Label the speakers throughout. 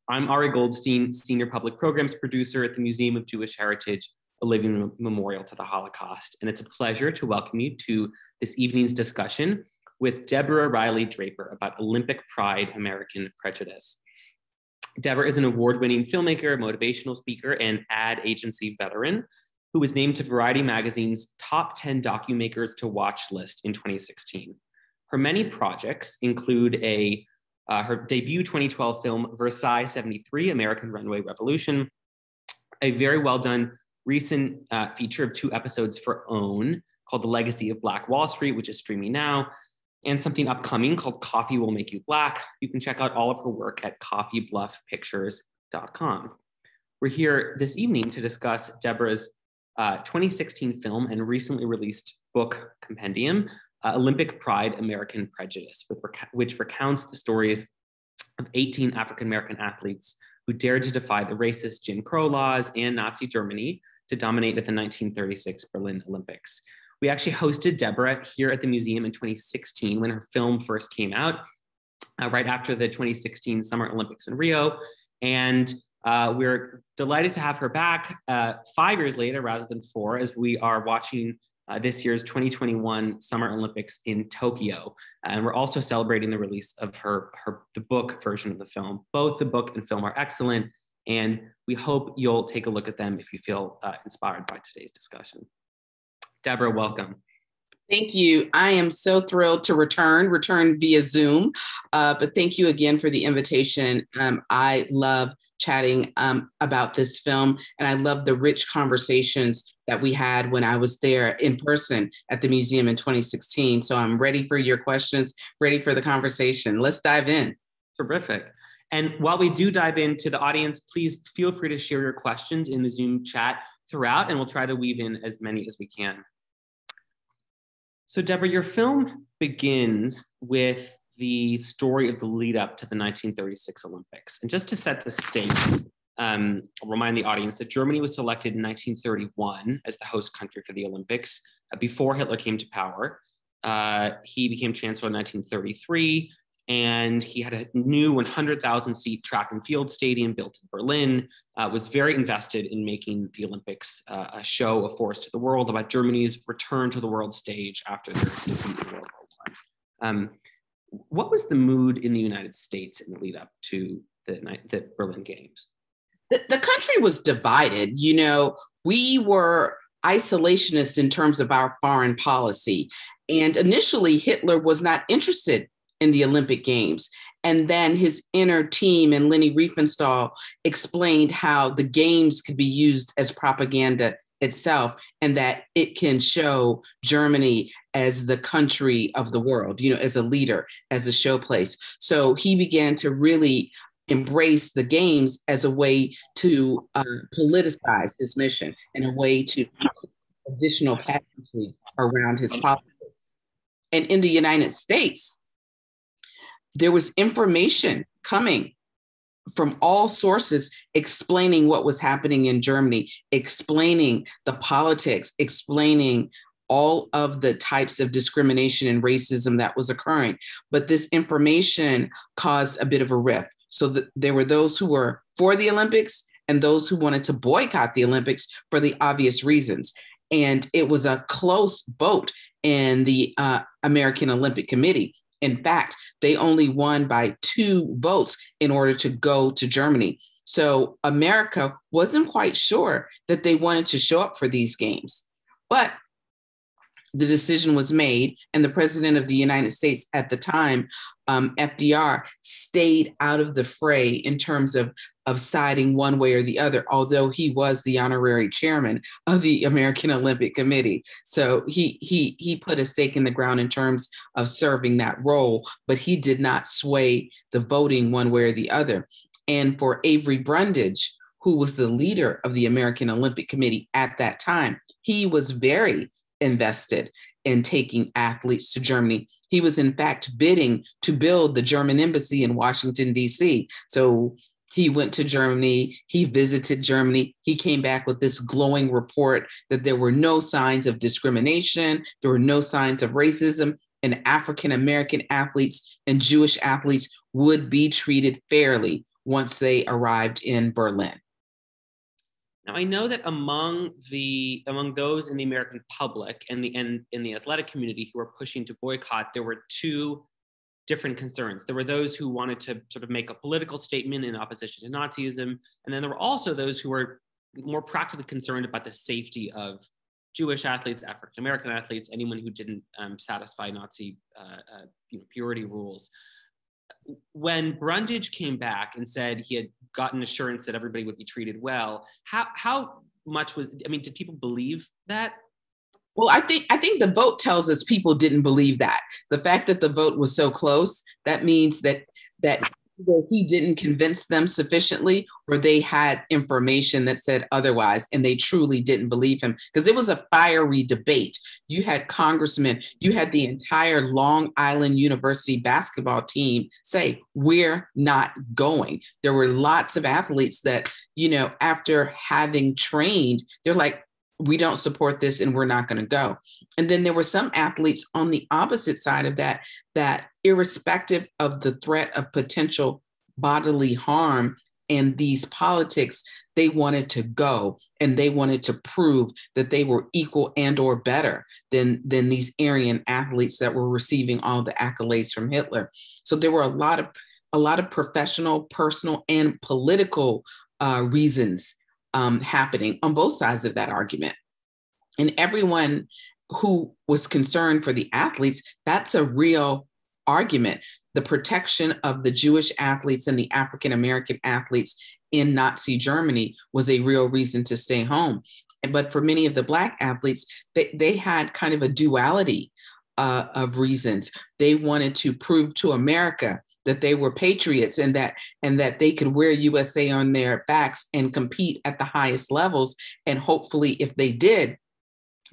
Speaker 1: I'm Ari Goldstein, Senior Public Programs Producer at the Museum of Jewish Heritage, a living memorial to the Holocaust. And it's a pleasure to welcome you to this evening's discussion with Deborah Riley Draper about Olympic Pride, American Prejudice. Deborah is an award-winning filmmaker, motivational speaker, and ad agency veteran who was named to Variety Magazine's Top 10 Documakers to Watch list in 2016. Her many projects include her debut 2012 film, Versailles 73, American Runway Revolution, a very well-done recent feature of 2 episodes for OWN called The Legacy of Black Wall Street, which is streaming now, and something upcoming called Coffee Will Make You Black. You can check out all of her work at coffeebluffpictures.com. We're here this evening to discuss Deborah's 2016 film and recently released book compendium, Olympic Pride, American Prejudice, which recounts the stories of 18 African-American athletes who dared to defy the racist Jim Crow laws and Nazi Germany to dominate at the 1936 Berlin Olympics. We actually hosted Deborah here at the museum in 2016 when her film first came out, right after the 2016 Summer Olympics in Rio. And we're delighted to have her back 5 years later rather than 4, as we are watching this year's 2021 Summer Olympics in Tokyo. And we're also celebrating the release of the book version of the film. Both the book and film are excellent, and we hope you'll take a look at them if you feel inspired by today's discussion. Deborah, welcome.
Speaker 2: Thank you. I am so thrilled to return via Zoom, but thank you again for the invitation. I love chatting about this film, and I love the rich conversations that we had when I was there in person at the museum in 2016. So I'm ready for your questions, ready for the conversation. Let's dive in.
Speaker 1: Terrific. And while we do dive into the audience, please feel free to share your questions in the Zoom chat throughout, and we'll try to weave in as many as we can. So Deborah, your film begins with the story of the lead up to the 1936 Olympics. And just to set the stakes, I'll remind the audience that Germany was selected in 1931 as the host country for the Olympics before Hitler came to power. He became chancellor in 1933, and he had a new 100,000 seat track and field stadium built in Berlin, was very invested in making the Olympics a show, a force to the world about Germany's return to the world stage after their defeat in World War I. What was the mood in the United States in the lead up to the Berlin Games?
Speaker 2: The country was divided. You know, we were isolationists in terms of our foreign policy. And initially, Hitler was not interested in the Olympic Games. And then his inner team and Leni Riefenstahl explained how the games could be used as propaganda itself, and that it can show Germany as the country of the world, you know, as a leader, as a showplace. So he began to really embrace the games as a way to politicize his mission and a way to additional pageantry around his politics. And in the United States, there was information coming from all sources explaining what was happening in Germany, explaining the politics, explaining all of the types of discrimination and racism that was occurring. But this information caused a bit of a rift. So there were those who were for the Olympics and those who wanted to boycott the Olympics for the obvious reasons. And it was a close vote in the American Olympic Committee. In fact, they only won by 2 votes in order to go to Germany. So America wasn't quite sure that they wanted to show up for these games. But the decision was made, and the president of the United States at the time, FDR, stayed out of the fray in terms of siding one way or the other, although he was the honorary chairman of the American Olympic Committee. So he put a stake in the ground in terms of serving that role, but he did not sway the voting one way or the other. And for Avery Brundage, who was the leader of the American Olympic Committee at that time, he was very invested in taking athletes to Germany. He was in fact bidding to build the German embassy in Washington, D.C. So he went to Germany, he visited Germany, he came back with this glowing report that there were no signs of discrimination, there were no signs of racism, and African-American athletes and Jewish athletes would be treated fairly once they arrived in Berlin.
Speaker 1: Now, I know that among those in the American public and in the athletic community who were pushing to boycott, there were two different concerns. There were those who wanted to sort of make a political statement in opposition to Nazism, and then there were also those who were more practically concerned about the safety of Jewish athletes, African American athletes, anyone who didn't satisfy Nazi purity rules. When Brundage came back and said he had gotten assurance that everybody would be treated well, how much did people believe that?
Speaker 2: Well, I think the vote tells us people didn't believe that. The fact that the vote was so close, that means that either he didn't convince them sufficiently, or they had information that said otherwise, and they truly didn't believe him, because it was a fiery debate. You had congressmen, you had the entire Long Island University basketball team say, we're not going. There were lots of athletes that, after having trained, they're like, we don't support this and we're not going to go. And then there were some athletes on the opposite side of that irrespective of the threat of potential bodily harm and these politics, they wanted to go and they wanted to prove that they were equal and or better than these Aryan athletes that were receiving all the accolades from Hitler. So there were a lot of professional, personal, and political reasons happening on both sides of that argument. And everyone who was concerned for the athletes, that's a real argument. The protection of the Jewish athletes and the African American athletes in Nazi Germany was a real reason to stay home. But for many of the Black athletes, they had kind of a duality of reasons. They wanted to prove to America that they were patriots and that they could wear USA on their backs and compete at the highest levels. And hopefully, if they did,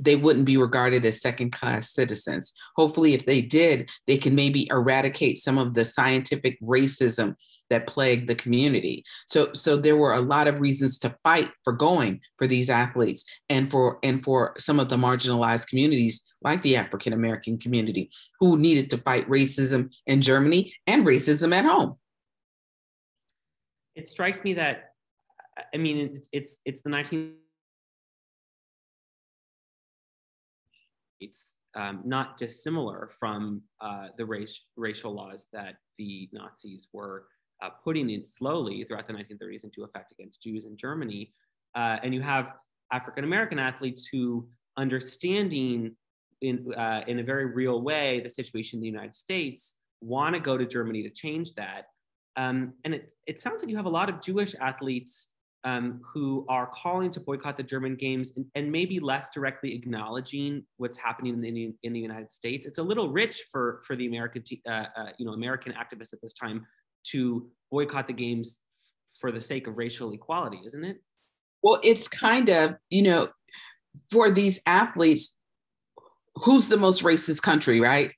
Speaker 2: they wouldn't be regarded as second-class citizens. Hopefully, if they did, they can maybe eradicate some of the scientific racism that plagued the community. So there were a lot of reasons to fight for going for these athletes and for some of the marginalized communities like the African American community who needed to fight racism in Germany and racism at home.
Speaker 1: It strikes me that, it's the 19... It's not dissimilar from the racial laws that the Nazis were putting in slowly throughout the 1930s into effect against Jews in Germany. And you have African American athletes who, understanding in a very real way the situation in the United States, want to go to Germany to change that. And it sounds like you have a lot of Jewish athletes who are calling to boycott the German games and maybe less directly acknowledging what's happening in the United States. It's a little rich for the American American activists at this time to boycott the games for the sake of racial equality, isn't it?
Speaker 2: Well, it's kind of, for these athletes, who's the most racist country, right?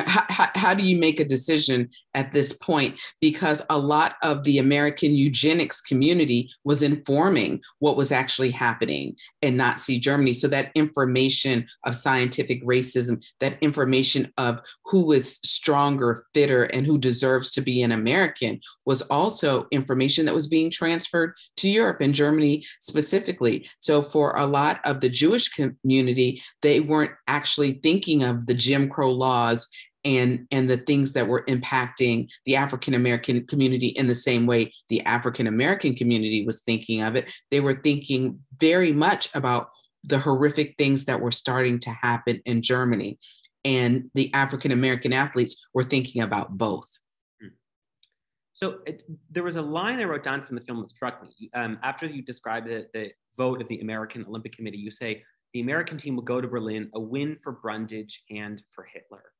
Speaker 2: How do you make a decision at this point? Because a lot of the American eugenics community was informing what was actually happening in Nazi Germany. So that information of scientific racism, that information of who is stronger, fitter, and who deserves to be an American was also information that was being transferred to Europe and Germany specifically. So for a lot of the Jewish community, they weren't actually thinking of the Jim Crow laws and the things that were impacting the African American community in the same way the African American community was thinking of it. They were thinking very much about the horrific things that were starting to happen in Germany. And the African American athletes were thinking about both.
Speaker 1: So there was a line I wrote down from the film that struck me. After you described the vote of the American Olympic Committee, you say, the American team will go to Berlin, a win for Brundage and for Hitler.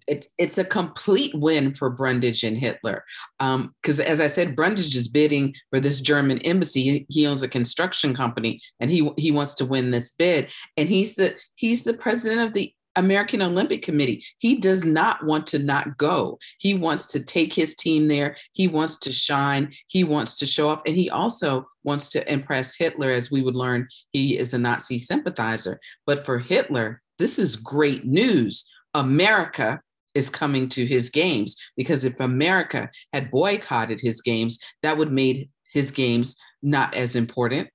Speaker 2: It's a complete win for Brundage and Hitler. Because as I said, Brundage is bidding for this German embassy. He owns a construction company and he wants to win this bid. And he's the president of the American Olympic Committee. He does not want to not go. He wants to take his team there. He wants to shine. He wants to show up. And he also wants to impress Hitler. As we would learn, he is a Nazi sympathizer. But for Hitler, this is great news. America is coming to his games, because if America had boycotted his games, that would made his games not as important,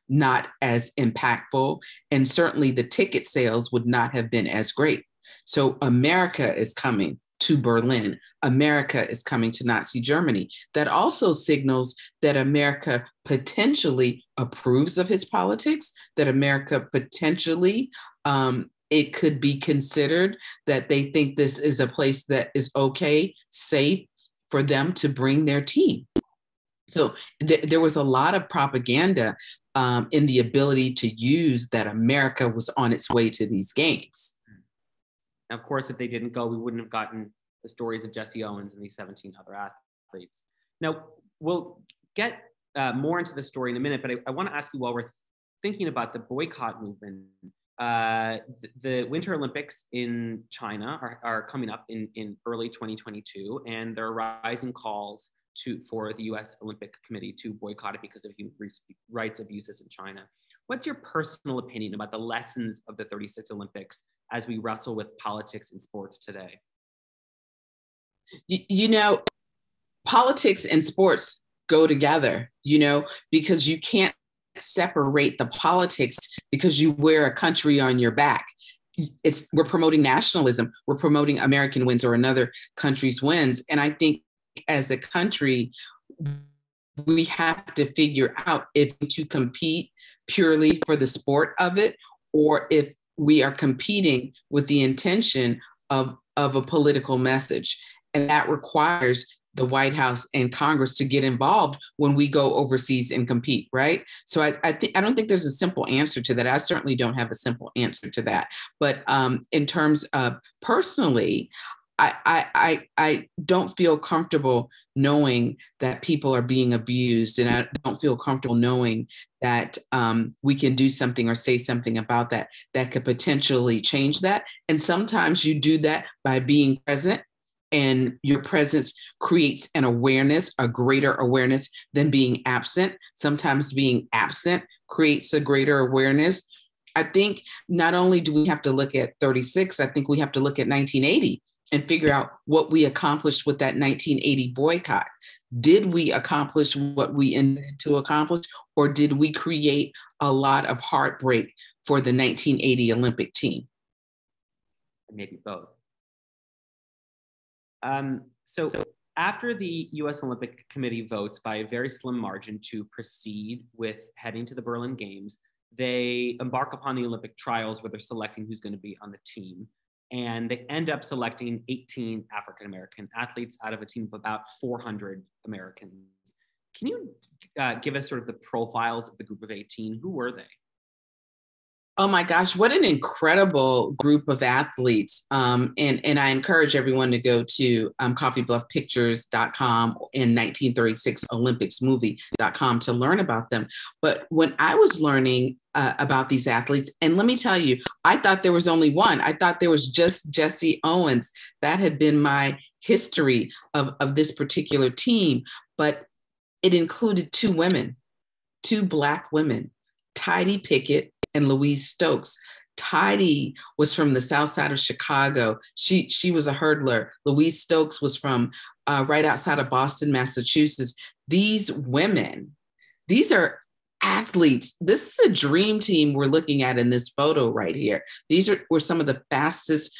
Speaker 2: not as impactful, and certainly the ticket sales would not have been as great. So America is coming to Berlin. America is coming to Nazi Germany. That also signals that America potentially approves of his politics, that America potentially, it could be considered that they think this is a place that is okay, safe for them to bring their team. So there was a lot of propaganda in the ability to use that America was on its way to these games.
Speaker 1: Now, of course, if they didn't go, we wouldn't have gotten the stories of Jesse Owens and these 17 other athletes. Now, we'll get more into the story in a minute, but I want to ask you, while we're thinking about the boycott movement, the Winter Olympics in China are coming up in early 2022, and there are rising calls for the U.S. Olympic Committee to boycott it because of human rights abuses in China. What's your personal opinion about the lessons of the 36 Olympics as we wrestle with politics in sports today?
Speaker 2: You know, politics and sports go together, because you can't separate the politics because you wear a country on your back. We're promoting nationalism. We're promoting American wins or another country's wins. And I think as a country, we have to figure out if to compete purely for the sport of it, or if we are competing with the intention of a political message. And that requires the White House and Congress to get involved when we go overseas and compete, right? So I don't think there's a simple answer to that. I certainly don't have a simple answer to that. But in terms of personally, I don't feel comfortable knowing that people are being abused, and I don't feel comfortable knowing that we can do something or say something about that could potentially change that. And sometimes you do that by being present, and your presence creates an awareness, a greater awareness than being absent. Sometimes being absent creates a greater awareness. I think not only do we have to look at 36, I think we have to look at 1980 and figure out what we accomplished with that 1980 boycott. Did we accomplish what we intended to accomplish, or did we create a lot of heartbreak for the 1980 Olympic team?
Speaker 1: Maybe both. So after the U.S. Olympic Committee votes by a very slim margin to proceed with heading to the Berlin Games, they embark upon the Olympic trials where they're selecting who's going to be on the team. And they end up selecting 18 African-American athletes out of a team of about 400 Americans. Can you give us sort of the profiles of the group of 18? Who were they?
Speaker 2: Oh my gosh, what an incredible group of athletes. And I encourage everyone to go to coffeebluffpictures.com and 1936olympicsmovie.com to learn about them. But when I was learning about these athletes, and let me tell you, I thought there was only one. I thought there was just Jesse Owens. That had been my history of this particular team. But it included two women, two Black women, Tidie Pickett and Louise Stokes. Tidie was from the south side of Chicago. She was a hurdler. Louise Stokes was from right outside of Boston, Massachusetts. These women, these are athletes. This is a dream team we're looking at in this photo right here. These were some of the fastest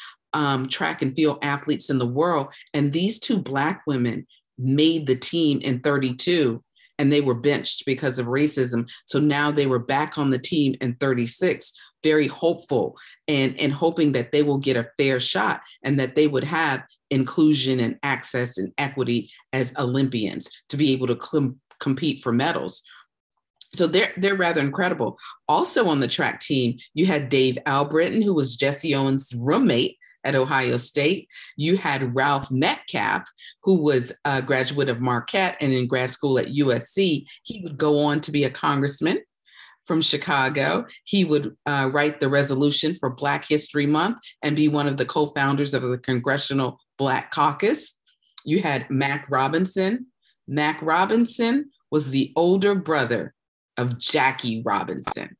Speaker 2: track and field athletes in the world. And these two Black women made the team in 32. And they were benched because of racism. So now they were back on the team in 36, very hopeful and hoping that they will get a fair shot and that they would have inclusion and access and equity as Olympians to be able to compete for medals. So they're rather incredible. Also on the track team, you had Dave Albritton, who was Jesse Owens' roommate at Ohio State. You had Ralph Metcalf, who was a graduate of Marquette and in grad school at USC. He would go on to be a congressman from Chicago. He would write the resolution for Black History Month and be one of the co-founders of the Congressional Black Caucus. You had Mac Robinson. Mac Robinson was the older brother of Jackie Robinson.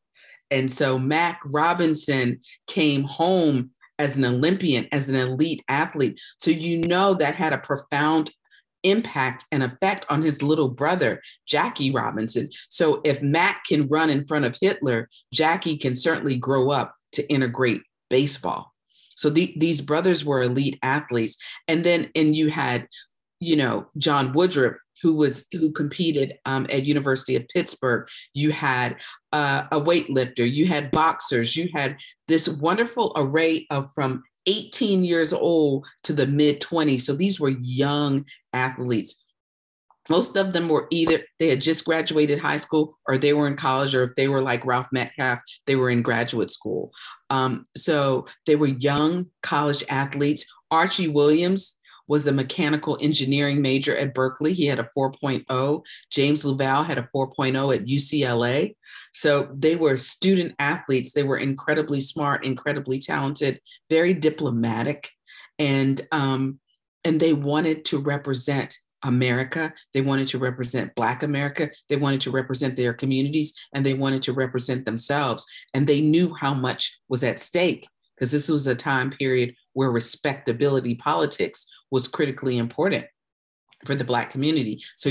Speaker 2: And so Mac Robinson came home as an Olympian, as an elite athlete. So you know that had a profound impact and effect on his little brother, Jackie Robinson. So if Matt can run in front of Hitler, Jackie can certainly grow up to integrate baseball. So these brothers were elite athletes. And you had, John Woodruff, who competed at University of Pittsburgh. You had a weightlifter, you had boxers, you had this wonderful array of from 18 years old to the mid 20s. So these were young athletes. Most of them were either they had just graduated high school or they were in college, or if they were like Ralph Metcalf, they were in graduate school. So they were young college athletes. Archie Williams was a mechanical engineering major at Berkeley. He had a 4.0. James Luval had a 4.0 at UCLA. So they were student athletes. They were incredibly smart, incredibly talented, very diplomatic, and they wanted to represent America. They wanted to represent Black America. They wanted to represent their communities, and they wanted to represent themselves. And they knew how much was at stake, because this was a time period where respectability politics was critically important for the Black community. So,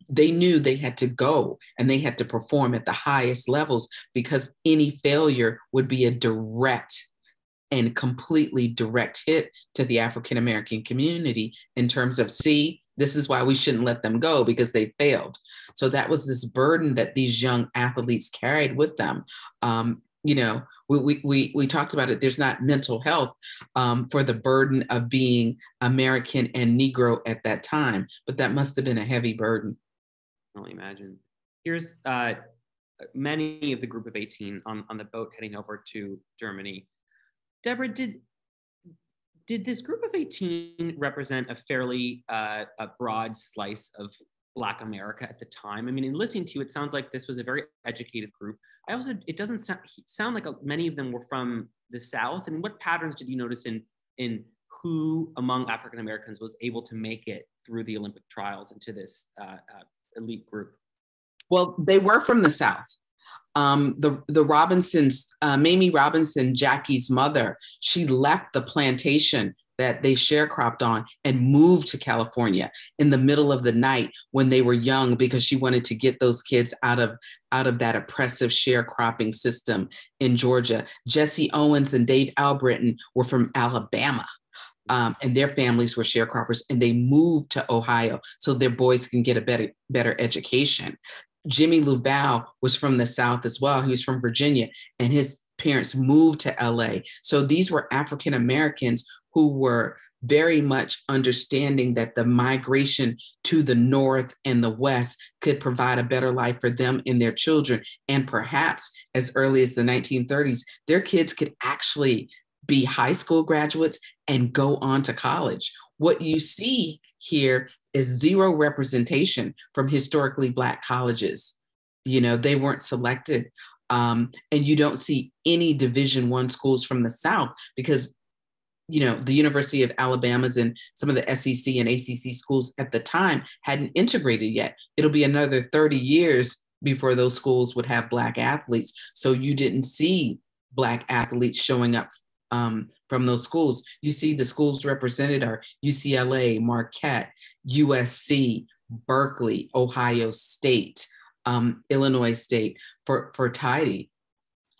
Speaker 2: they knew they had to go and they had to perform at the highest levels, because any failure would be a direct and completely direct hit to the African-American community in terms of, this is why we shouldn't let them go, because they failed. So that was this burden that these young athletes carried with them. We talked about it. There's not mental health for the burden of being American and Negro at that time, but that must have been a heavy burden.
Speaker 1: I can only imagine. Here's many of the group of 18 on the boat heading over to Germany. Deborah, did this group of 18 represent a fairly a broad slice of Black America at the time? I mean, in listening to you, it sounds like this was a very educated group. It doesn't sound like many of them were from the South. And what patterns did you notice in who among African Americans was able to make it through the Olympic trials into this elite group?
Speaker 2: Well, they were from the South. The Robinsons, Mamie Robinson, Jackie's mother, she left the plantation that they sharecropped on and moved to California in the middle of the night when they were young, because she wanted to get those kids out of that oppressive sharecropping system in Georgia. Jesse Owens and Dave Albritton were from Alabama. And their families were sharecroppers, and they moved to Ohio so their boys can get a better education. Jimmy Luval was from the South as well. He was from Virginia, and his parents moved to LA. So these were African Americans who were very much understanding that the migration to the North and the West could provide a better life for them and their children. And perhaps as early as the 1930s, their kids could actually be high school graduates and go on to college. What you see here is zero representation from historically Black colleges. They weren't selected. And you don't see any Division I schools from the South, because, the University of Alabama's and some of the SEC and ACC schools at the time hadn't integrated yet. It'll be another 30 years before those schools would have Black athletes. So you didn't see Black athletes showing up from those schools. You see the schools represented are UCLA, Marquette, USC, Berkeley, Ohio State, Illinois State for Tidy.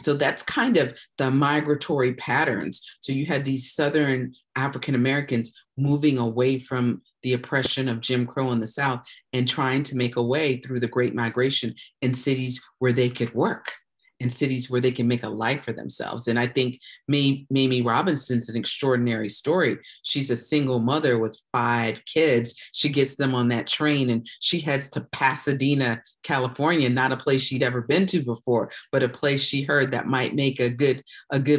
Speaker 2: So that's kind of the migratory patterns. So you had these Southern African Americans moving away from the oppression of Jim Crow in the South and trying to make a way through the Great Migration in cities where they could work, in cities where they can make a life for themselves. And I think Mamie Robinson's an extraordinary story. She's a single mother with 5 kids. She gets them on that train and she heads to Pasadena, California, not a place she'd ever been to before, but a place she heard that might make a good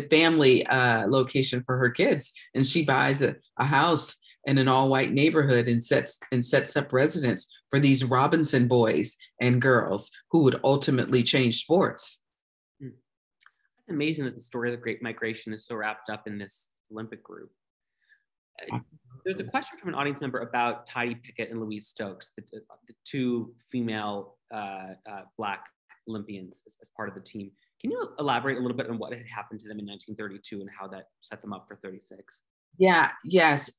Speaker 2: family location for her kids. And she buys a house in an all-white neighborhood and sets up residence for these Robinson boys and girls who would ultimately change sports.
Speaker 1: It's amazing that the story of the Great Migration is so wrapped up in this Olympic group. There's a question from an audience member about Tidy Pickett and Louise Stokes, the 2 female Black Olympians as part of the team. Can you elaborate a little bit on what had happened to them in 1932 and how that set them up for 36?
Speaker 2: Yeah, yes.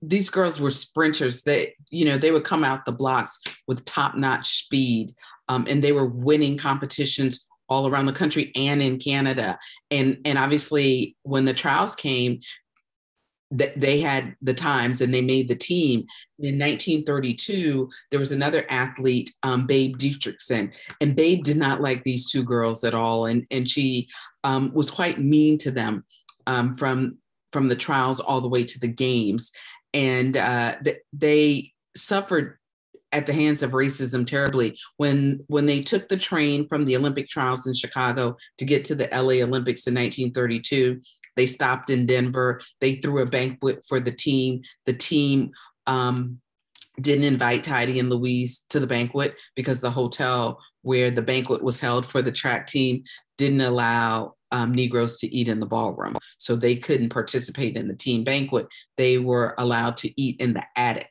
Speaker 2: These girls were sprinters. They would come out the blocks with top-notch speed, and they were winning competitions all around the country and in Canada. And obviously, when the trials came, they had the times and they made the team. In 1932, there was another athlete, Babe Dietrichson, and Babe did not like these two girls at all, and she was quite mean to them from the trials all the way to the games. And they suffered at the hands of racism terribly. When they took the train from the Olympic trials in Chicago to get to the LA Olympics in 1932, they stopped in Denver. They threw a banquet for the team. The team didn't invite Tidy and Louise to the banquet because the hotel where the banquet was held for the track team didn't allow Negroes to eat in the ballroom. So they couldn't participate in the team banquet. They were allowed to eat in the attic.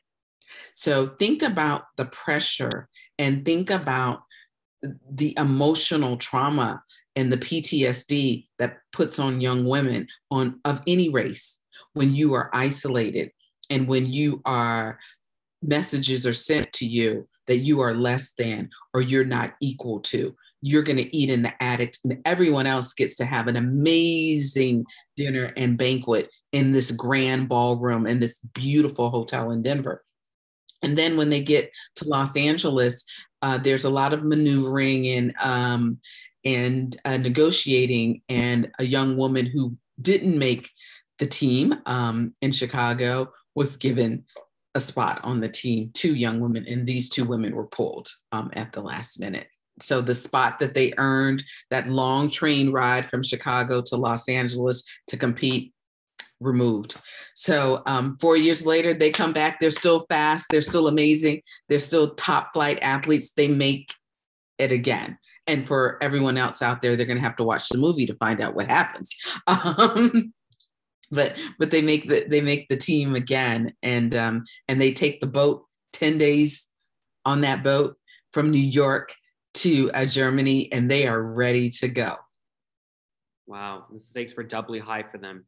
Speaker 2: So think about the pressure and think about the emotional trauma and the PTSD that puts on young women of any race when you are isolated and when messages are sent to you that you are less than or you're not equal to. You're going to eat in the attic, and everyone else gets to have an amazing dinner and banquet in this grand ballroom in this beautiful hotel in Denver. And then when they get to Los Angeles, there's a lot of maneuvering and negotiating. And a young woman who didn't make the team in Chicago was given a spot on the team, two young women, and these two women were pulled at the last minute. So the spot that they earned, that long train ride from Chicago to Los Angeles to compete, removed. So 4 years later, they come back. They're still fast. They're still amazing. They're still top flight athletes. They make it again. And for everyone else out there, they're going to have to watch the movie to find out what happens. But they make the team again, and they take the boat 10 days on that boat from New York to Germany, and they are ready to go.
Speaker 1: Wow, the stakes were doubly high for them.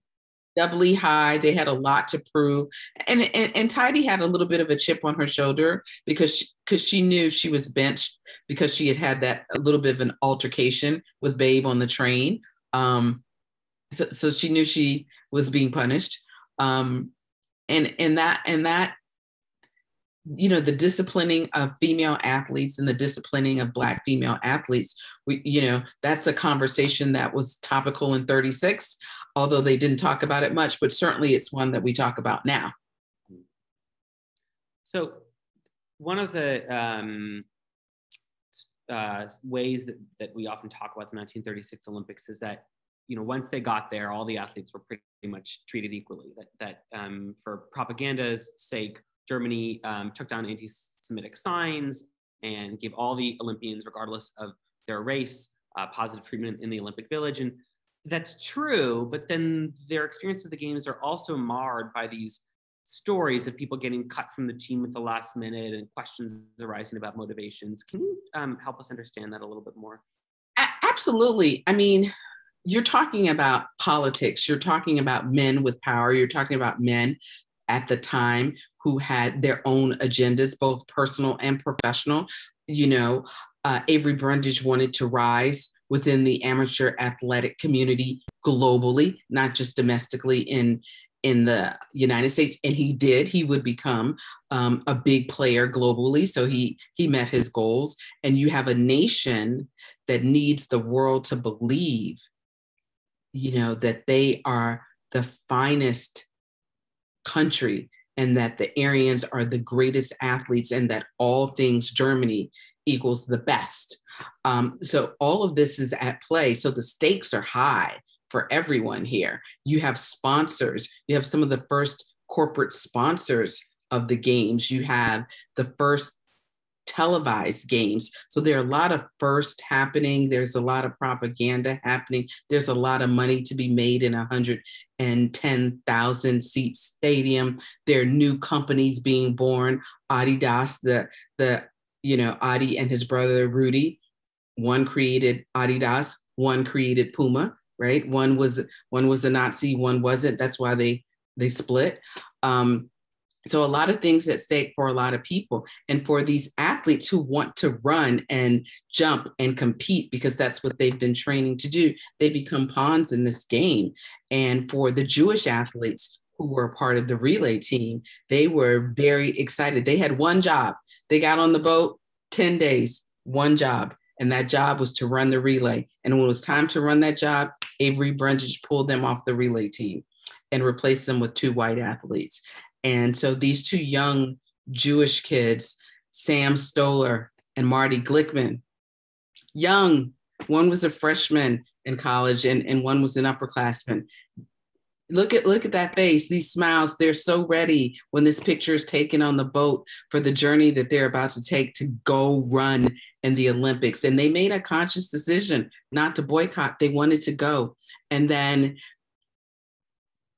Speaker 2: Doubly high. They had a lot to prove, and Tidy had a little bit of a chip on her shoulder because she knew she was benched because she had that a little bit of an altercation with Babe on the train. So she knew she was being punished, and that the disciplining of female athletes and the disciplining of Black female athletes, that's a conversation that was topical in 36, although they didn't talk about it much, but certainly it's one that we talk about now.
Speaker 1: So one of the ways that we often talk about the 1936 Olympics is that, once they got there, all the athletes were pretty much treated equally. That for propaganda's sake, Germany took down anti-Semitic signs and gave all the Olympians, regardless of their race, positive treatment in the Olympic Village. And that's true, but then their experience of the games are also marred by these stories of people getting cut from the team at the last minute and questions arising about motivations. Can you help us understand that a little bit more?
Speaker 2: Absolutely. I mean, you're talking about politics. You're talking about men with power. You're talking about men at the time who had their own agendas, both personal and professional. Avery Brundage wanted to rise within the amateur athletic community globally, not just domestically in the United States. And he did. He would become a big player globally. So he met his goals. And you have a nation that needs the world to believe, that they are the finest country and that the Aryans are the greatest athletes and that all things Germany equals the best. So all of this is at play. So the stakes are high for everyone here. You have sponsors. You have some of the first corporate sponsors of the games. You have the first televised games. So there are a lot of firsts happening. There's a lot of propaganda happening. There's a lot of money to be made in 110,000 seat stadium. There are new companies being born. Adidas, Adi and his brother Rudy One created Adidas, one created Puma, right? One was a Nazi, one wasn't. That's why they split. So a lot of things at stake for a lot of people. And for these athletes who want to run and jump and compete because that's what they've been training to do, they become pawns in this game. And for the Jewish athletes who were a part of the relay team, they were very excited. They had one job. They got on the boat, 10 days, one job. And that job was to run the relay. And when it was time to run that job, Avery Brundage pulled them off the relay team and replaced them with 2 white athletes. And so these 2 young Jewish kids, Sam Stoller and Marty Glickman, young, one was a freshman in college and one was an upperclassman. Look at that face, these smiles. They're so ready when this picture is taken on the boat for the journey that they're about to take to go run in the Olympics. And they made a conscious decision not to boycott. They wanted to go. And then,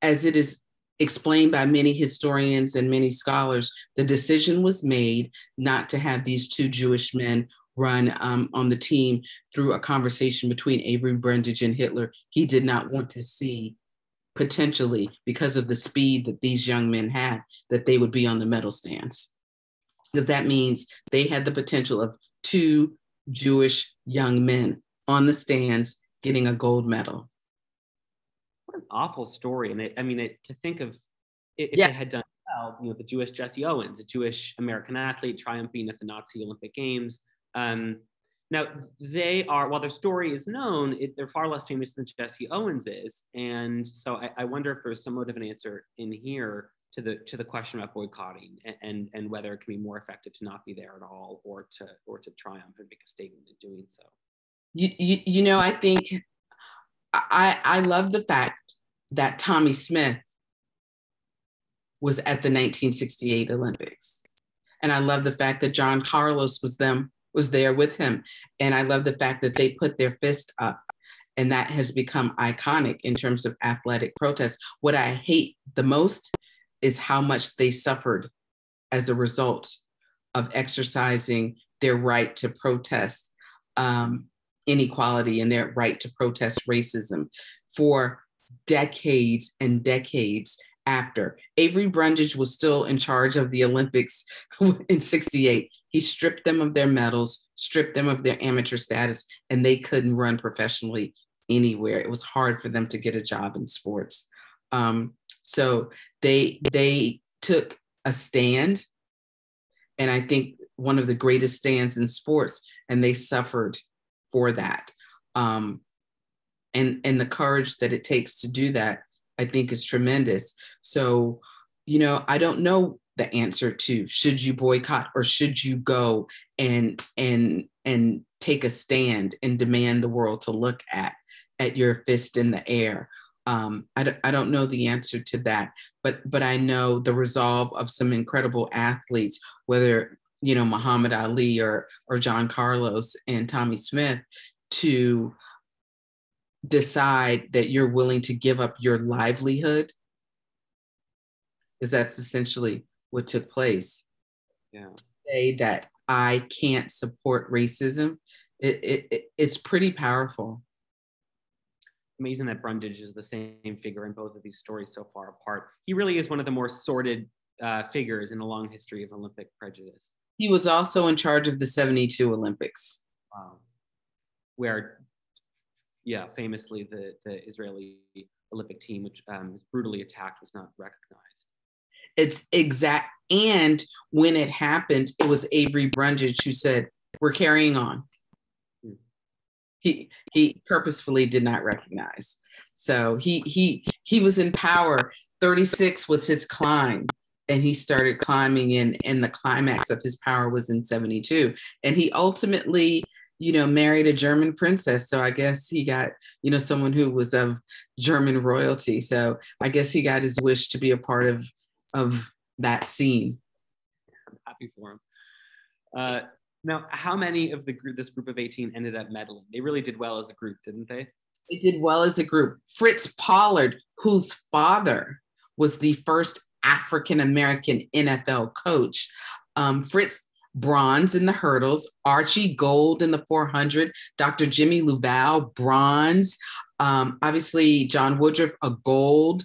Speaker 2: as it is explained by many historians and many scholars, the decision was made not to have these 2 Jewish men run on the team through a conversation between Avery Brundage and Hitler. He did not want to see, potentially, because of the speed that these young men had, that they would be on the medal stands. Because that means they had the potential of 2 Jewish young men on the stands getting a gold medal.
Speaker 1: What an awful story. And to think of if
Speaker 2: Yeah.
Speaker 1: they had done well, the Jewish Jesse Owens, a Jewish American athlete triumphing at the Nazi Olympic Games. Now, they are, while their story is known, they're far less famous than Jesse Owens is. And so I wonder if there's somewhat of an answer in here to the question about boycotting and whether it can be more effective to not be there at all or to triumph and make a statement in doing so.
Speaker 2: I think I love the fact that Tommy Smith was at the 1968 Olympics. And I love the fact that John Carlos was there with him. And I love the fact that they put their fist up, and that has become iconic in terms of athletic protest. What I hate the most is how much they suffered as a result of exercising their right to protest inequality and their right to protest racism for decades and decades after. Avery Brundage was still in charge of the Olympics in 68. He stripped them of their medals, stripped them of their amateur status, and they couldn't run professionally anywhere. It was hard for them to get a job in sports. So they took a stand, and I think one of the greatest stands in sports, and they suffered for that. And the courage that it takes to do that, I think, is tremendous. So, I don't know the answer to should you boycott or should you go and take a stand and demand the world to look at your fist in the air. I don't know the answer to that, but I know the resolve of some incredible athletes, whether Muhammad Ali or John Carlos and Tommy Smith, to decide that you're willing to give up your livelihood, because that's essentially what took place.
Speaker 1: Yeah.
Speaker 2: Say that I can't support racism. It's pretty powerful.
Speaker 1: Amazing that Brundage is the same figure in both of these stories so far apart. He really is one of the more sordid figures in a long history of Olympic prejudice.
Speaker 2: He was also in charge of the 72 Olympics.
Speaker 1: Wow. Where, famously the Israeli Olympic team, which was brutally attacked, was not recognized.
Speaker 2: It's exact. And when it happened, it was Avery Brundage who said, "We're carrying on." He purposefully did not recognize. So he was in power. 36 was his climb, and he started climbing, and the climax of his power was in 72. And he ultimately, married a German princess. So I guess he got, someone who was of German royalty. So I guess he got his wish to be a part of that scene.
Speaker 1: I'm happy for him. Now, how many of this group of 18 ended up medaling? They really did well as a group, didn't they?
Speaker 2: They did well as a group. Fritz Pollard, whose father was the first African-American NFL coach. Fritz bronze in the hurdles, Archie gold in the 400, Dr. Jimmy Luval bronze, obviously John Woodruff a gold,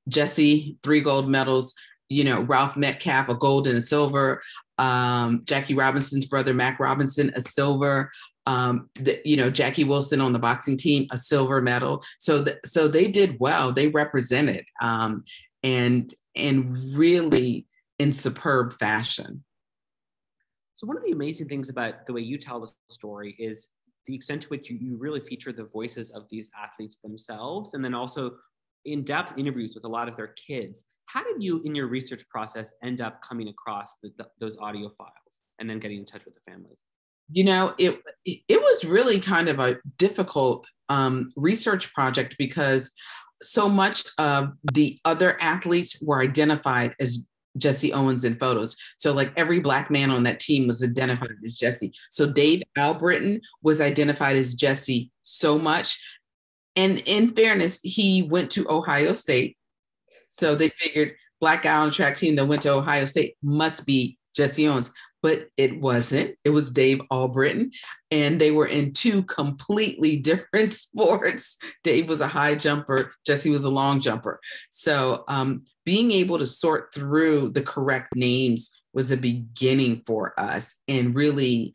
Speaker 2: Jesse 3 gold medals, Ralph Metcalf a gold and a silver, Jackie Robinson's brother Mac Robinson a silver, Jackie Wilson on the boxing team a silver medal. So they did well. They represented and really in superb fashion.
Speaker 1: So one of the amazing things about the way you tell the story is the extent to which you really feature the voices of these athletes themselves, and then also in-depth interviews with a lot of their kids. How did you, in your research process, end up coming across those audio files and then getting in touch with the families?
Speaker 2: It was really kind of a difficult research project because so much of the other athletes were identified as Jesse Owens in photos. So like every Black man on that team was identified as Jesse. So Dave Albritton was identified as Jesse so much. And in fairness, he went to Ohio State. So they figured Black guy on the track team that went to Ohio State must be Jesse Owens. But it wasn't. It was Dave Albritton. And they were in 2 completely different sports. Dave was a high jumper. Jesse was a long jumper. So being able to sort through the correct names was a beginning for us, and really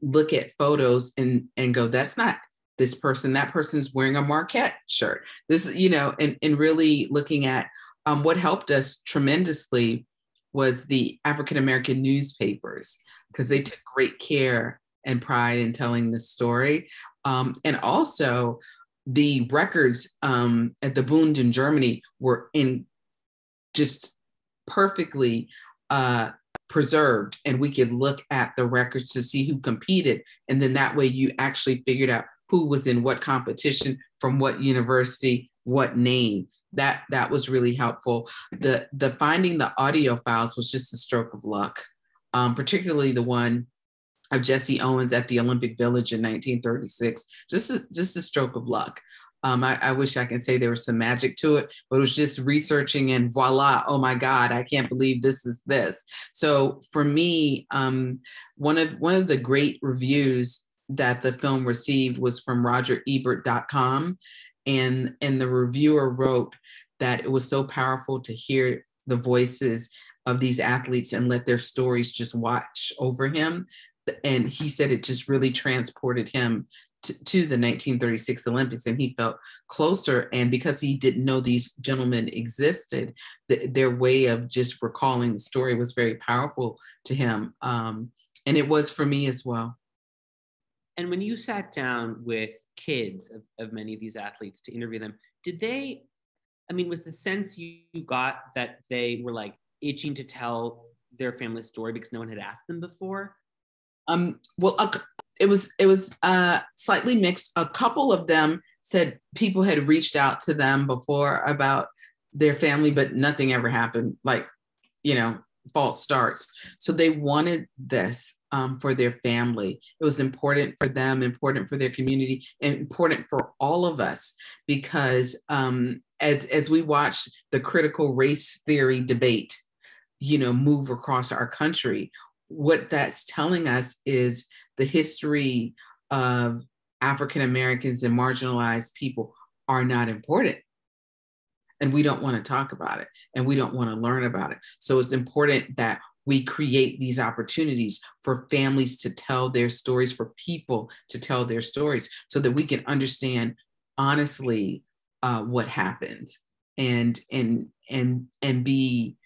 Speaker 2: look at photos and go, that's not this person. That person's wearing a Marquette shirt. This, and really looking at what helped us tremendously was the African-American newspapers, because they took great care and pride in telling the story. And also the records at the Bund in Germany were in just perfectly preserved, and we could look at the records to see who competed. And then that way you actually figured out who was in what competition, from what university, what name. That was really helpful. The finding the audio files was just a stroke of luck, particularly the one of Jesse Owens at the Olympic Village in 1936. Just a stroke of luck. I wish I can say there was some magic to it, but it was just researching and voila, oh my God, I can't believe this is this. So for me, one of the great reviews that the film received was from RogerEbert.com. And the reviewer wrote that it was so powerful to hear the voices of these athletes and let their stories just wash over him. And he said it just really transported him to the 1936 Olympics, and he felt closer. And because he didn't know these gentlemen existed, their way of just recalling the story was very powerful to him. And it was for me as well.
Speaker 1: And when you sat down with kids of many of these athletes to interview them, was the sense you got that they were like itching to tell their family story because no one had asked them before? It
Speaker 2: was slightly mixed. A couple of them said people had reached out to them before about their family, but nothing ever happened, false starts. So they wanted this for their family. It was important for them, important for their community, and important for all of us, because as we watch the critical race theory debate, move across our country, what that's telling us is the history of African Americans and marginalized people are not important. And we don't want to talk about it, and we don't want to learn about it. So it's important that we create these opportunities for families to tell their stories, for people to tell their stories, so that we can understand honestly what happened and be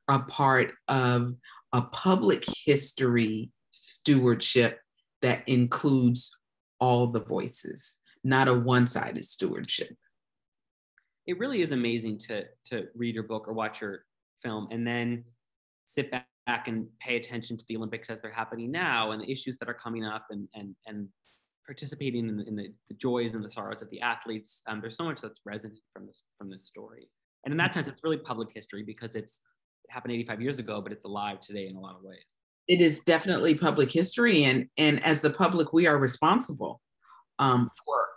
Speaker 2: a part of a public history stewardship that includes all the voices, not a one-sided stewardship.
Speaker 1: It really is amazing to read your book or watch your film and then sit back and pay attention to the Olympics as they're happening now and the issues that are coming up and participating in the joys and the sorrows of the athletes. There's so much that's resonant from this story. And in that sense, it's really public history because it happened 85 years ago, but it's alive today in a lot of ways.
Speaker 2: It is definitely public history. And as the public, we are responsible for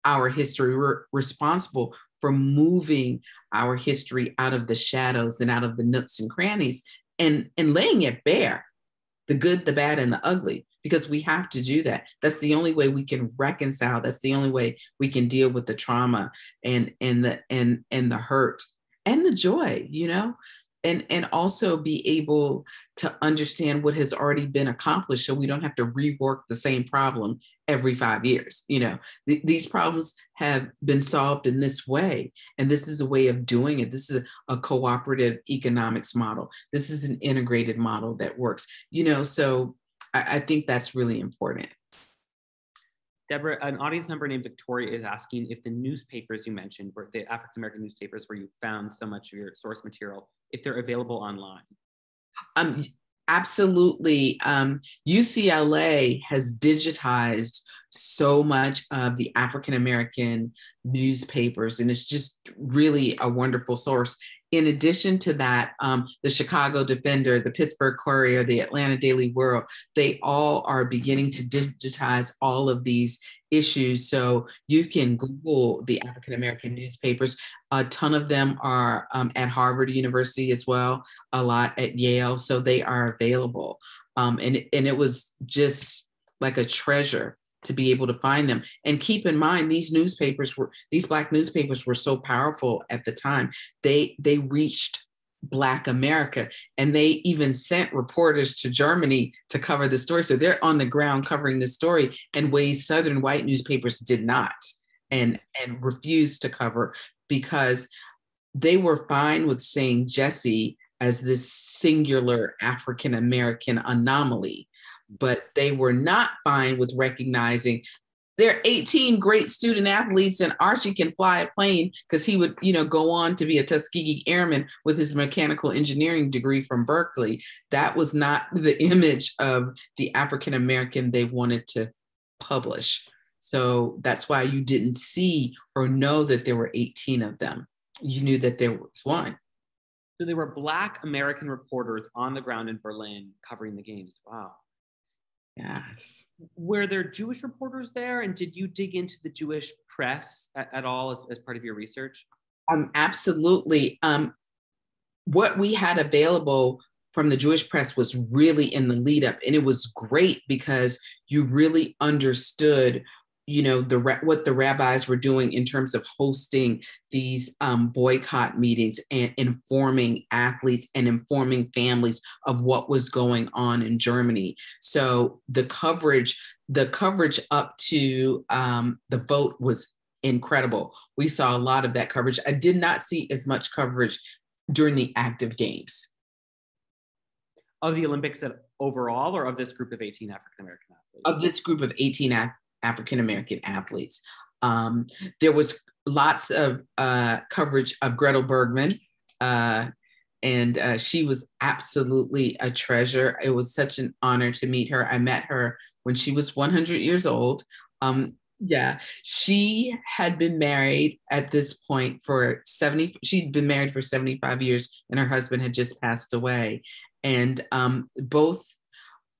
Speaker 2: our history. We're responsible for moving our history out of the shadows and out of the nooks and crannies and laying it bare, the good, the bad, and the ugly, because we have to do that. That's the only way we can reconcile. That's the only way we can deal with the trauma and the hurt and the joy, and also be able to understand what has already been accomplished, so we don't have to rework the same problem every 5 years. These problems have been solved in this way, and this is a way of doing it. This is a cooperative economics model. This is an integrated model that works. So I think that's really important.
Speaker 1: Deborah, an audience member named Victoria is asking if the newspapers you mentioned, were the African-American newspapers where you found so much of your source material, if they're available online.
Speaker 2: Absolutely. UCLA has digitized so much of the African-American newspapers, and it's just really a wonderful source. In addition to that, the Chicago Defender, the Pittsburgh Courier, the Atlanta Daily World, they all are beginning to digitize all of these issues. So you can Google the African-American newspapers. A ton of them are at Harvard University as well, a lot at Yale. So they are available. And it was just like a treasure to be able to find them. And keep in mind, these Black newspapers were so powerful at the time. They reached Black America, and they even sent reporters to Germany to cover the story. So they're on the ground covering the story in ways Southern white newspapers did not, and refused to cover, because they were fine with saying Jesse as this singular African-American anomaly, but they were not fine with recognizing there are 18 great student athletes, and Archie can fly a plane, because he would, go on to be a Tuskegee Airman with his mechanical engineering degree from Berkeley. That was not the image of the African-American they wanted to publish. So that's why you didn't see or know that there were 18 of them. You knew that there was one.
Speaker 1: So there were Black American reporters on the ground in Berlin covering the games. Wow.
Speaker 2: Yes.
Speaker 1: Were there Jewish reporters there? And did you dig into the Jewish press at all as part of your research?
Speaker 2: Absolutely. What we had available from the Jewish press was really in the lead up. And it was great because you really understood what the rabbis were doing in terms of hosting these boycott meetings and informing athletes and informing families of what was going on in Germany. So the coverage up to the vote was incredible. We saw a lot of that coverage. I did not see as much coverage during the active games.
Speaker 1: Of the Olympics overall, or of this group of 18 African-American athletes?
Speaker 2: Of this group of 18 African-American athletes. There was lots of coverage of Gretel Bergman, and she was absolutely a treasure. It was such an honor to meet her. I met her when she was 100 years old. She had been married at this point she'd been married for 75 years, and her husband had just passed away. And both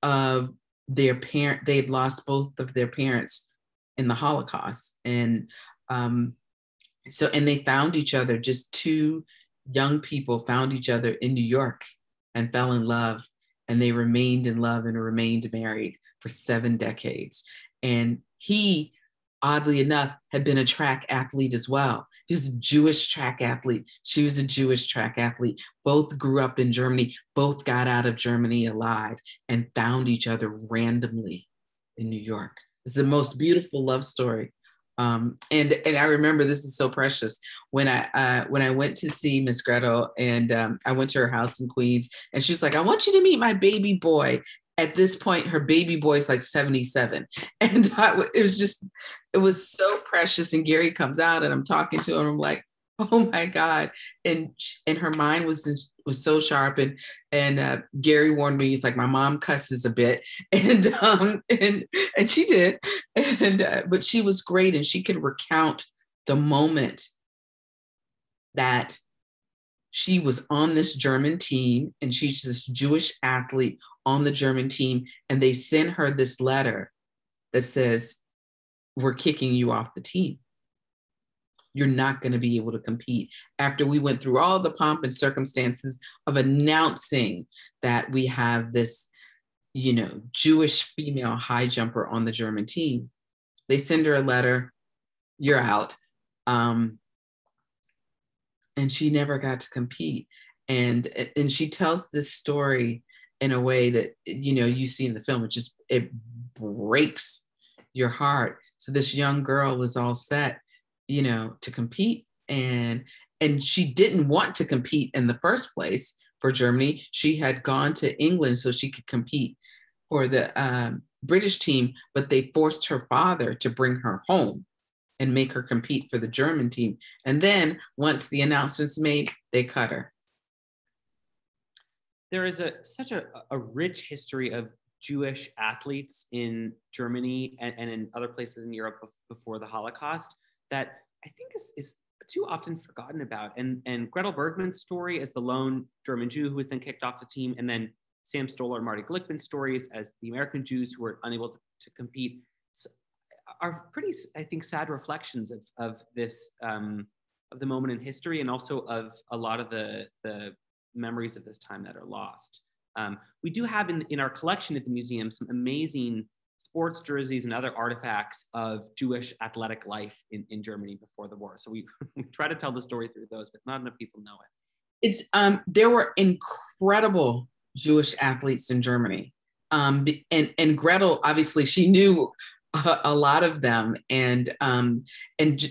Speaker 2: of they'd lost both of their parents in the Holocaust. And so they found each other, just two young people found each other in New York and fell in love, and they remained in love and remained married for 7 decades. And he, oddly enough, had been a track athlete as well. He was a Jewish track athlete. She was a Jewish track athlete. Both grew up in Germany, both got out of Germany alive, and found each other randomly in New York. It's the most beautiful love story. And I remember, this is so precious, when I went to see Miss Gretel, and I went to her house in Queens, and she was like, "I want you to meet my baby boy." At this point, her baby boy is like 77. And it was so precious. And Gary comes out, and I'm talking to him. I'm like, oh my God. And her mind was so sharp. And Gary warned me, he's like, my mom cusses a bit. And she did. But she was great. And she could recount the moment that she was on this German team, and she's this Jewish athlete on the German team, and they sent her this letter that says, "We're kicking you off the team." you're not going to be able to compete. After we went through all the pomp and circumstances of announcing that we have this, Jewish female high jumper on the German team, they send her a letter, you're out. And she never got to compete. And she tells this story in a way that, you see in the film, it breaks your heart. So this young girl is all set, to compete. And she didn't want to compete in the first place for Germany. She had gone to England so she could compete for the British team, but they forced her father to bring her home and make her compete for the German team. And then once the announcement's made, they cut her.
Speaker 1: There is such a rich history of Jewish athletes in Germany and in other places in Europe before the Holocaust that I think is too often forgotten about. And Gretel Bergman's story as the lone German Jew who was then kicked off the team, and then Sam Stoller and Marty Glickman's stories as the American Jews who were unable to compete are pretty, I think, sad reflections of this, of the moment in history, and also of a lot of the memories of this time that are lost. We do have in our collection at the museum some amazing sports jerseys and other artifacts of Jewish athletic life in Germany before the war. So we try to tell the story through those, but not enough people know it.
Speaker 2: There were incredible Jewish athletes in Germany. And Gretel, obviously, she knew a lot of them, and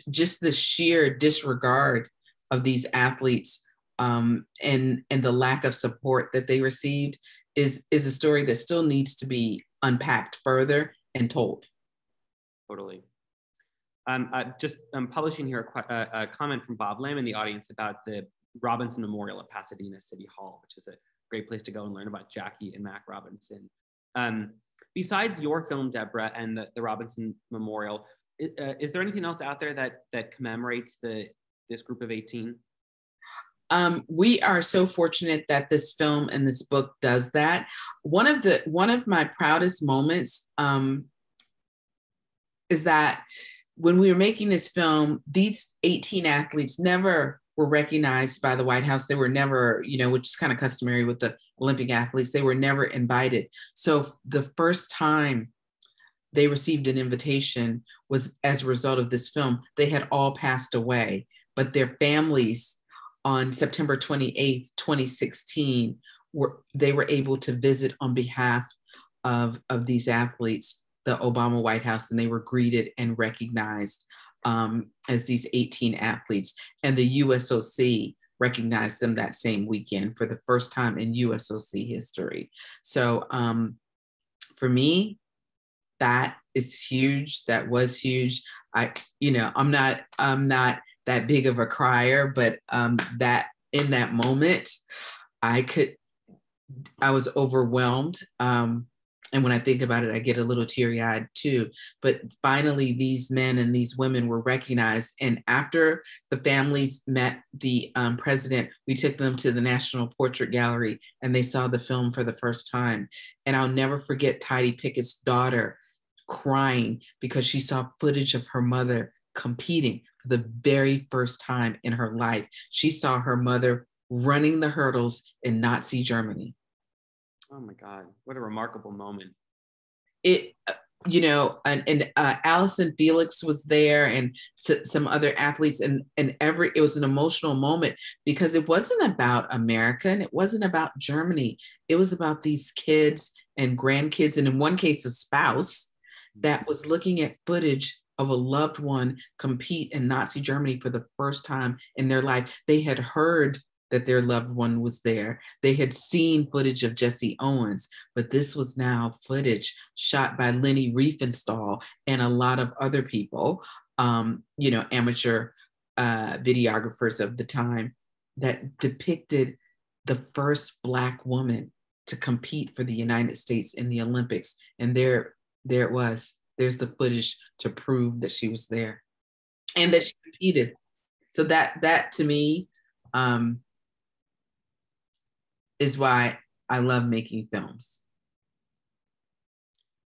Speaker 2: just the sheer disregard of these athletes and the lack of support that they received is a story that still needs to be unpacked further and told.
Speaker 1: Totally. Just publishing here a comment from Bob Lamb in the audience about the Robinson Memorial at Pasadena City Hall, which is a great place to go and learn about Jackie and Mac Robinson. Besides your film, Deborah, and the Robinson Memorial, is there anything else out there that commemorates this group of 18?
Speaker 2: We are so fortunate that this film and this book does that. One of my proudest moments is that when we were making this film, these 18 athletes never were recognized by the White House. They were never, which is kind of customary with the Olympic athletes, they were never invited. So the first time they received an invitation was as a result of this film. They had all passed away, but their families on September 28th, 2016, they were able to visit on behalf of these athletes, the Obama White House, and they were greeted and recognized as these 18 athletes. And the USOC recognized them that same weekend for the first time in USOC history. So for me, that is huge. That was huge. I'm not that big of a crier, but that in that moment, I was overwhelmed. And when I think about it, I get a little teary-eyed too. But finally, these men and these women were recognized. And after the families met the president, we took them to the National Portrait Gallery and they saw the film for the first time. And I'll never forget Tidy Pickett's daughter crying because she saw footage of her mother competing for the very first time in her life. She saw her mother running the hurdles in Nazi Germany.
Speaker 1: Oh my God, what a remarkable moment.
Speaker 2: Allison Felix was there and some other athletes, and it was an emotional moment because it wasn't about America and it wasn't about Germany. It was about these kids and grandkids, and in one case, a spouse that was looking at footage of a loved one compete in Nazi Germany for the first time in their life. They had heard that their loved one was there. They had seen footage of Jesse Owens, but this was now footage shot by Lenny Riefenstahl and a lot of other people, amateur videographers of the time, that depicted the first Black woman to compete for the United States in the Olympics. And there it was. There's the footage to prove that she was there and that she competed. So that to me, is why I love making films.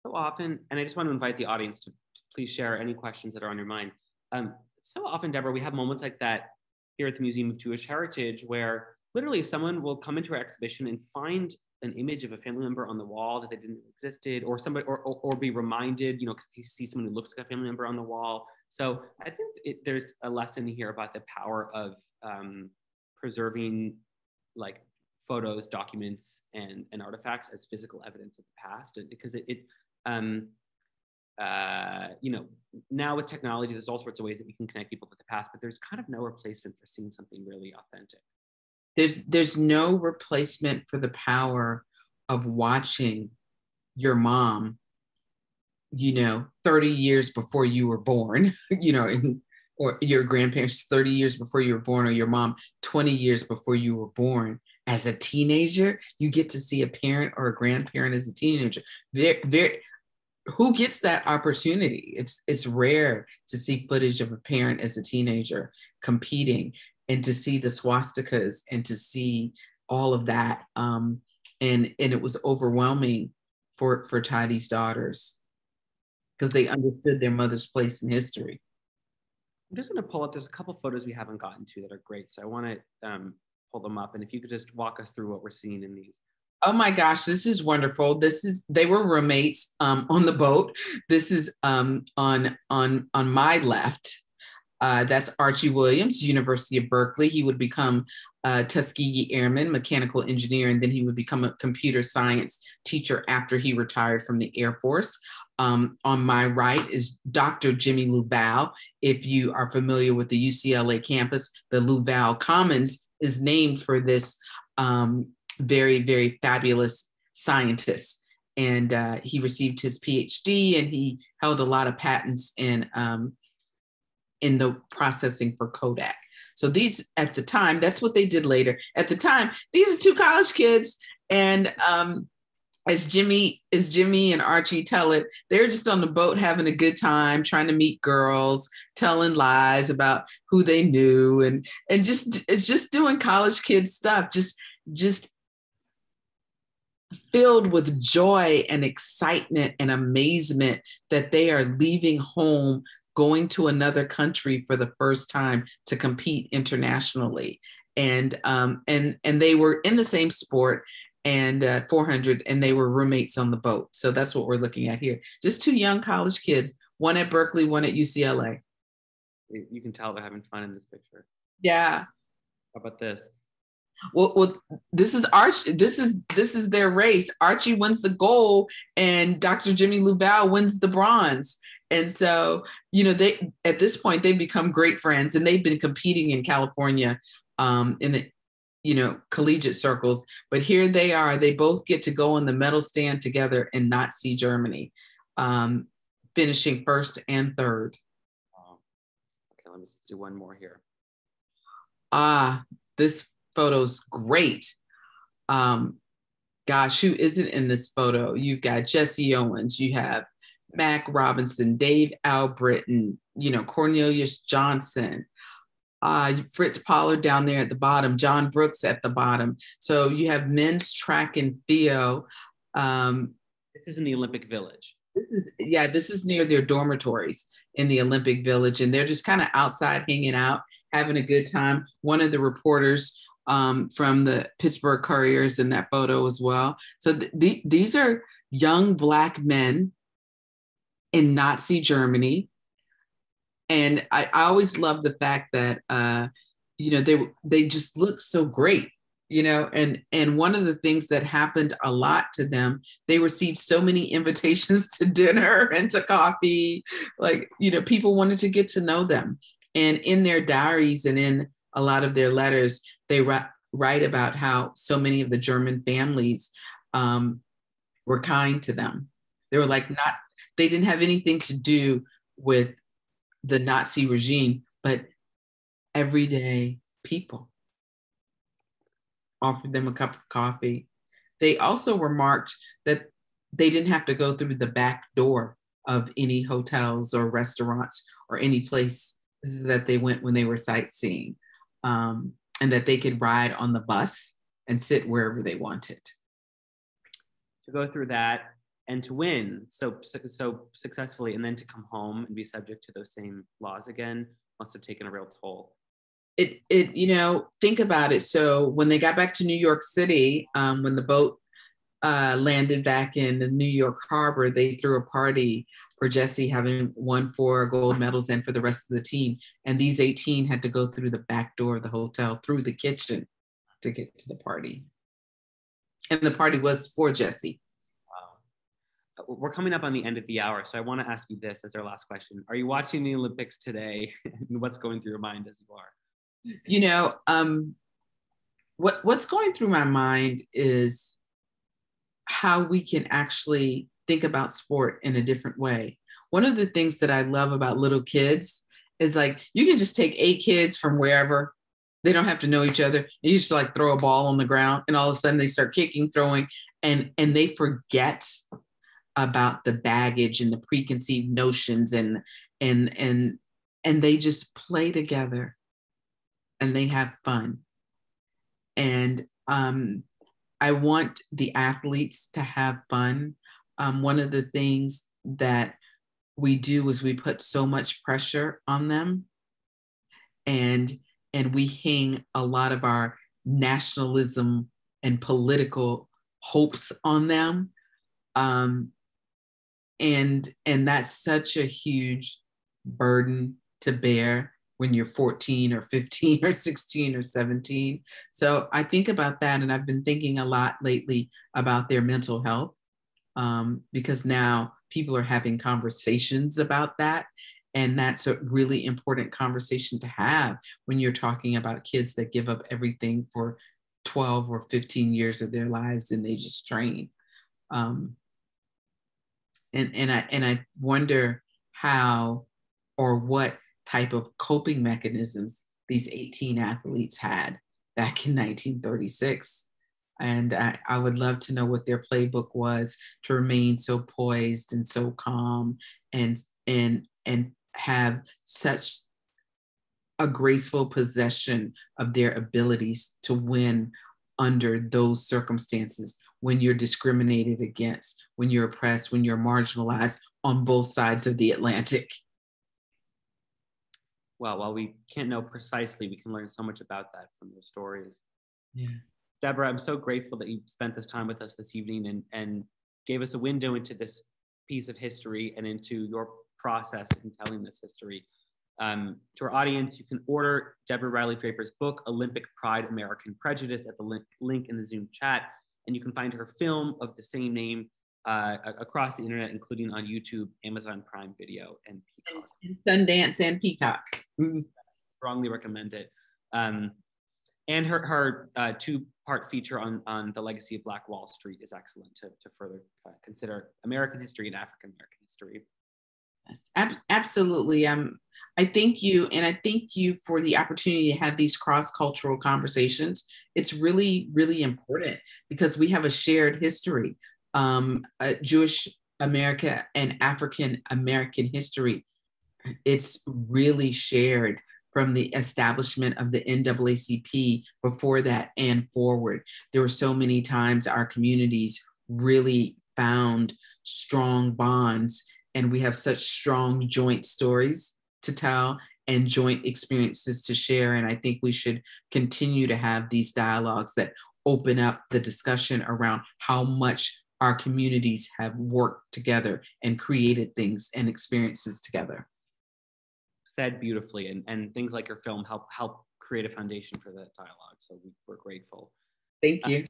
Speaker 1: So often, and I just want to invite the audience to please share any questions that are on your mind. so often, Deborah, we have moments like that here at the Museum of Jewish Heritage where literally someone will come into our exhibition and find an image of a family member on the wall that they didn't know existed, or somebody, or be reminded, because he sees someone who looks like a family member on the wall. So I think there's a lesson here about the power of preserving like photos, documents, and artifacts as physical evidence of the past, and because now with technology, there's all sorts of ways that we can connect people to the past, but there's kind of no replacement for seeing something really authentic.
Speaker 2: There's no replacement for the power of watching your mom, 30 years before you were born, or your grandparents 30 years before you were born, or your mom 20 years before you were born. As a teenager, you get to see a parent or a grandparent as a teenager. Who gets that opportunity? It's rare to see footage of a parent as a teenager competing, and to see the swastikas and to see all of that. And it was overwhelming for Tidy's daughters because they understood their mother's place in history.
Speaker 1: I'm just going to pull up, there's a couple photos we haven't gotten to that are great. So I want to pull them up. And if you could just walk us through what we're seeing in these.
Speaker 2: Oh my gosh, this is wonderful. They were roommates on the boat. This is on my left. That's Archie Williams, University of Berkeley. He would become a Tuskegee Airman, mechanical engineer, and then he would become a computer science teacher after he retired from the Air Force. On my right is Dr. Jimmy Louval. If you are familiar with the UCLA campus, the Louval Commons is named for this very, very fabulous scientist. And he received his PhD, and he held a lot of patents in the processing for Kodak. So these, at the time, that's what they did later. At the time, these are two college kids. And as Jimmy and Archie tell it, they're just on the boat having a good time, trying to meet girls, telling lies about who they knew, and just doing college kid stuff, just filled with joy and excitement and amazement that they are leaving home, going to another country for the first time to compete internationally. And they were in the same sport, and 400, and they were roommates on the boat. So that's what we're looking at here. Just two young college kids, one at Berkeley, one at UCLA.
Speaker 1: You can tell they're having fun in this picture.
Speaker 2: Yeah.
Speaker 1: How about this?
Speaker 2: Well, this is Archie. This is their race. Archie wins the gold, and Dr. Jimmy Louval wins the bronze. And so, they at this point they've become great friends, and they've been competing in California in the collegiate circles. But here they are. They both get to go on the medal stand together in Nazi Germany, finishing first and third.
Speaker 1: Okay, let me just do one more here.
Speaker 2: This photo's great. Gosh, who isn't in this photo? You've got Jesse Owens, you have Mac Robinson, Dave Albritton, Cornelius Johnson, Fritz Pollard down there at the bottom, John Brooks at the bottom. So you have men's track and field.
Speaker 1: This is in the Olympic Village.
Speaker 2: This is near their dormitories in the Olympic Village, and they're just kind of outside hanging out, having a good time. One of the reporters from the Pittsburgh Couriers in that photo as well. So these are young Black men in Nazi Germany. And I always love the fact that, they just look so great, and one of the things that happened a lot to them, they received so many invitations to dinner and to coffee, people wanted to get to know them. And in their diaries and in a lot of their letters, they write about how so many of the German families were kind to them. They were they didn't have anything to do with the Nazi regime, but everyday people offered them a cup of coffee. They also remarked that they didn't have to go through the back door of any hotels or restaurants or any place that they went when they were sightseeing, and that they could ride on the bus and sit wherever they wanted.
Speaker 1: To go through that and to win so successfully, and then to come home and be subject to those same laws again. must have taken a real toll.
Speaker 2: Think about it. So when they got back to New York City, when the boat landed back in the New York harbor, they threw a party for Jesse, having won 4 gold medals and for the rest of the team. And these 18 had to go through the back door of the hotel, through the kitchen, to get to the party. And the party was for Jesse.
Speaker 1: Wow. We're coming up on the end of the hour, so I want to ask you this as our last question. Are you watching the Olympics today? And what's going through your mind as you are?
Speaker 2: What's going through my mind is how we can actually think about sport in a different way. One of the things that I love about little kids is like, you can just take 8 kids from wherever. They don't have to know each other. You just like throw a ball on the ground and all of a sudden they start kicking, throwing, and they forget about the baggage and the preconceived notions and they just play together and they have fun. And I want the athletes to have fun. One of the things that we do is we put so much pressure on them, and we hang a lot of our nationalism and political hopes on them. And that's such a huge burden to bear when you're 14 or 15 or 16 or 17. So I think about that, and I've been thinking a lot lately about their mental health, because now people are having conversations about that. And that's a really important conversation to have when you're talking about kids that give up everything for 12 or 15 years of their lives and they just train. And I wonder how or what type of coping mechanisms these 18 athletes had back in 1936. And I would love to know what their playbook was to remain so poised and so calm and have such a graceful possession of their abilities to win under those circumstances, when you're discriminated against, when you're oppressed, when you're marginalized on both sides of the Atlantic.
Speaker 1: Well, while we can't know precisely, we can learn so much about that from your stories.
Speaker 2: Yeah.
Speaker 1: Deborah, I'm so grateful that you spent this time with us this evening and gave us a window into this piece of history and into your process in telling this history. To our audience, you can order Deborah Riley Draper's book, Olympic Pride, American Prejudice, at the link in the Zoom chat. And you can find her film of the same name across the internet, including on YouTube, Amazon Prime Video, and Peacock.
Speaker 2: And Sundance and Peacock. Mm-hmm.
Speaker 1: Strongly recommend it. And her 2-part feature on the legacy of Black Wall Street is excellent to further consider American history and African American history.
Speaker 2: Yes, absolutely. I thank you, and I thank you for the opportunity to have these cross-cultural conversations. It's really, really important because we have a shared history, Jewish America and African American history. It's really shared from the establishment of the NAACP before that and forward. There were so many times our communities really found strong bonds, and we have such strong joint stories to tell and joint experiences to share. And I think we should continue to have these dialogues that open up the discussion around how much our communities have worked together and created things and experiences together.
Speaker 1: Said beautifully, and things like your film help create a foundation for that dialogue. So we're grateful.
Speaker 2: Thank you.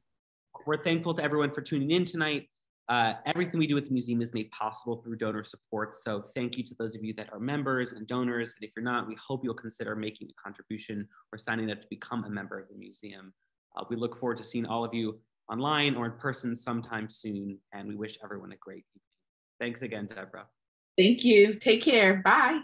Speaker 1: We're thankful to everyone for tuning in tonight. Everything we do with the museum is made possible through donor support. So thank you to those of you that are members and donors. And if you're not, we hope you'll consider making a contribution or signing up to become a member of the museum. We look forward to seeing all of you online or in person sometime soon. And we wish everyone a great evening. Thanks again, Deborah.
Speaker 2: Thank you. Take care. Bye.